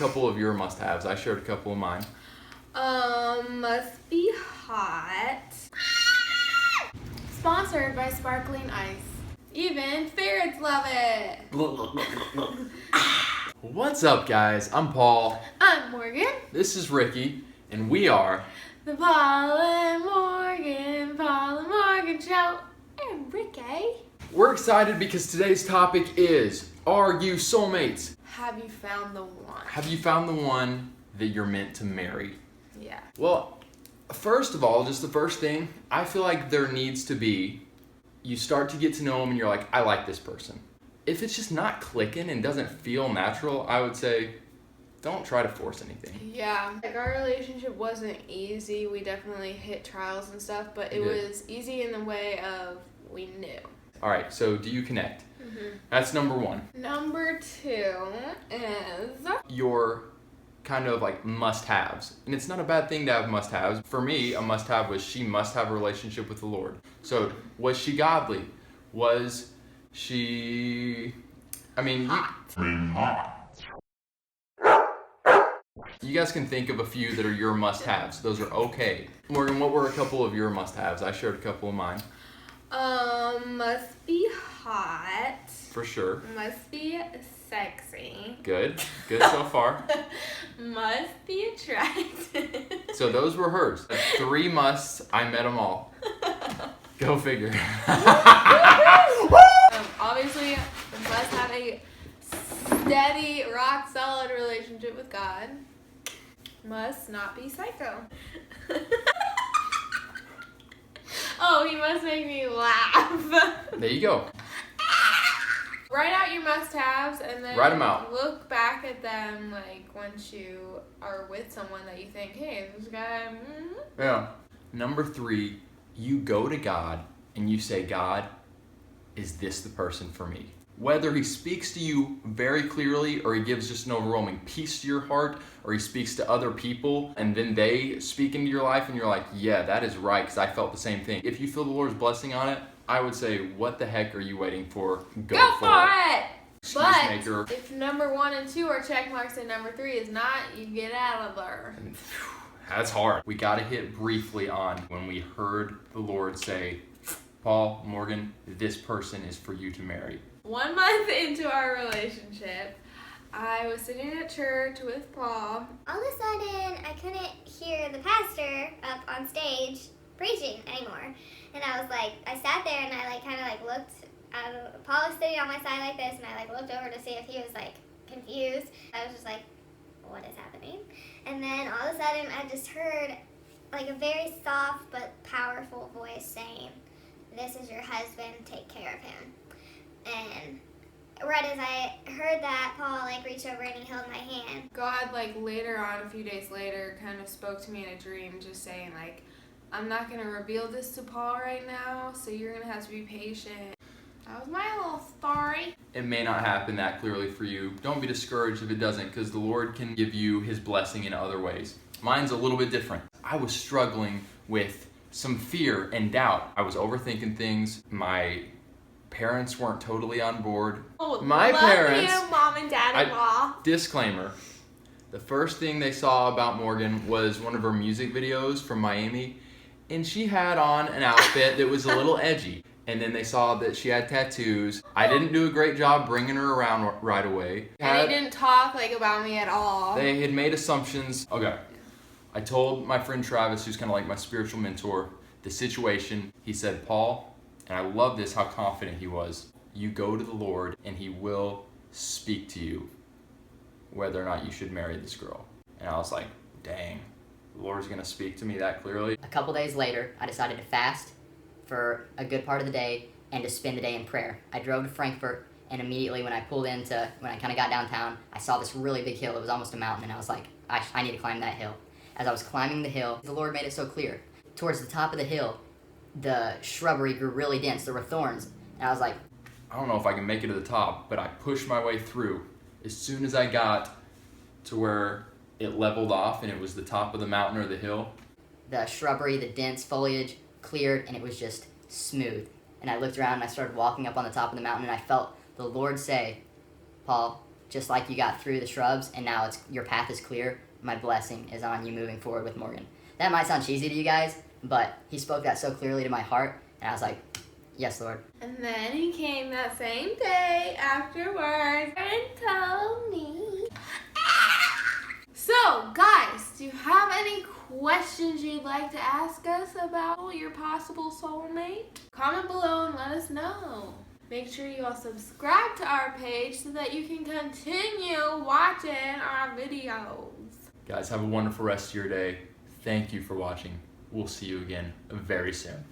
couple of your must-haves. I shared a couple of mine. Must be hot. Sponsored by Sparkling Ice. Even ferrets love it. What's up, guys? I'm Paul. I'm Morgan. This is Ricky, and we are The Paul and Morgan Show. And Ricky. We're excited because today's topic is, are you soulmates? Have you found the one? Have you found the one that you're meant to marry? Yeah. Well, first of all, just the first thing, I feel like there needs to be, you start to get to know them and you're like, I like this person. If it's just not clicking and doesn't feel natural, I would say, don't try to force anything. Yeah. Like, our relationship wasn't easy. We definitely hit trials and stuff, but it was easy in the way of we knew. All right, so do you connect? Mm-hmm. That's number one. Number two is your kind of like must-haves. And it's not a bad thing to have must-haves. For me, a must-have was she must have a relationship with the Lord. So was she godly? Was she, you guys can think of a few that are your must-haves. Those are okay. Morgan, what were a couple of your must-haves? I shared a couple of mine. Must be hot. For sure. Must be sexy. Good so far. Must be attractive. So those were hers. 3 musts, I met them all. Go figure. Obviously, we must have a steady, rock solid relationship with God. Must not be psycho. Oh, he must make me laugh. There you go. Write out your must-haves and then Write them out. Look back at them like once you are with someone that you think, hey, this guy. Yeah. Number 3, you go to God and you say, God, is this the person for me? Whether he speaks to you very clearly or he gives just an overwhelming peace to your heart or he speaks to other people and then they speak into your life and you're like, yeah, that is right because I felt the same thing. If you feel the Lord's blessing on it, I would say, what the heck are you waiting for? Go for it. But maker. If number 1 and 2 are check marks and number 3 is not, you get out of there. That's hard. We got to hit briefly on when we heard the Lord say, Paul, Morgan, this person is for you to marry. 1 month into our relationship, I was sitting at church with Paul. All of a sudden, I couldn't hear the pastor up on stage preaching anymore. And I was like, I sat there and I kind of looked. Paul was sitting on my side like this, and I looked over to see if he was confused. I was just like, what is happening? And then all of a sudden, I just heard a very soft but powerful voice saying, this is your husband, take care of him. And right as I heard that, Paul reached over and he held my hand. God later on, a few days later, kind of spoke to me in a dream, just saying I'm not going to reveal this to Paul right now, so you're going to have to be patient. That was my little story. It may not happen that clearly for you. Don't be discouraged if it doesn't, because the Lord can give you his blessing in other ways. Mine's a little bit different. I was struggling with some fear and doubt. I was overthinking things. My parents weren't totally on board. Oh, my love parents, you, Mom and Dad-in-law. Disclaimer. The first thing they saw about Morgan was one of her music videos from Miami, and she had on an outfit that was a little edgy. And then they saw that she had tattoos. I didn't do a great job bringing her around right away. And they didn't talk about me at all. They had made assumptions. Okay. I told my friend Travis, who's kind of like my spiritual mentor, the situation. He said, Paul, and I love this, how confident he was. You go to the Lord and he will speak to you whether or not you should marry this girl. And I was like, dang, the Lord's going to speak to me that clearly. A couple days later, I decided to fast for a good part of the day and to spend the day in prayer. I drove to Frankfurt, and immediately when I kind of got downtown, I saw this really big hill. It was almost a mountain, and I was like, I need to climb that hill. As I was climbing the hill, the Lord made it so clear. Towards the top of the hill, the shrubbery grew really dense. There were thorns, and I was like, I don't know if I can make it to the top, but I pushed my way through. As soon as I got to where it leveled off and it was the top of the mountain or the hill, the shrubbery, the dense foliage cleared, and it was just smooth. And I looked around and I started walking up on the top of the mountain, and I felt the Lord say, Paul, just like you got through the shrubs and now your path is clear, my blessing is on you moving forward with Morgan. That might sound cheesy to you guys, but he spoke that so clearly to my heart, and I was like, yes, Lord. And then he came that same day afterwards and told me. So, guys, do you have any questions you'd like to ask us about your possible soulmate? Comment below and let us know. Make sure you all subscribe to our page so that you can continue watching our videos. Guys, have a wonderful rest of your day. Thank you for watching. We'll see you again very soon.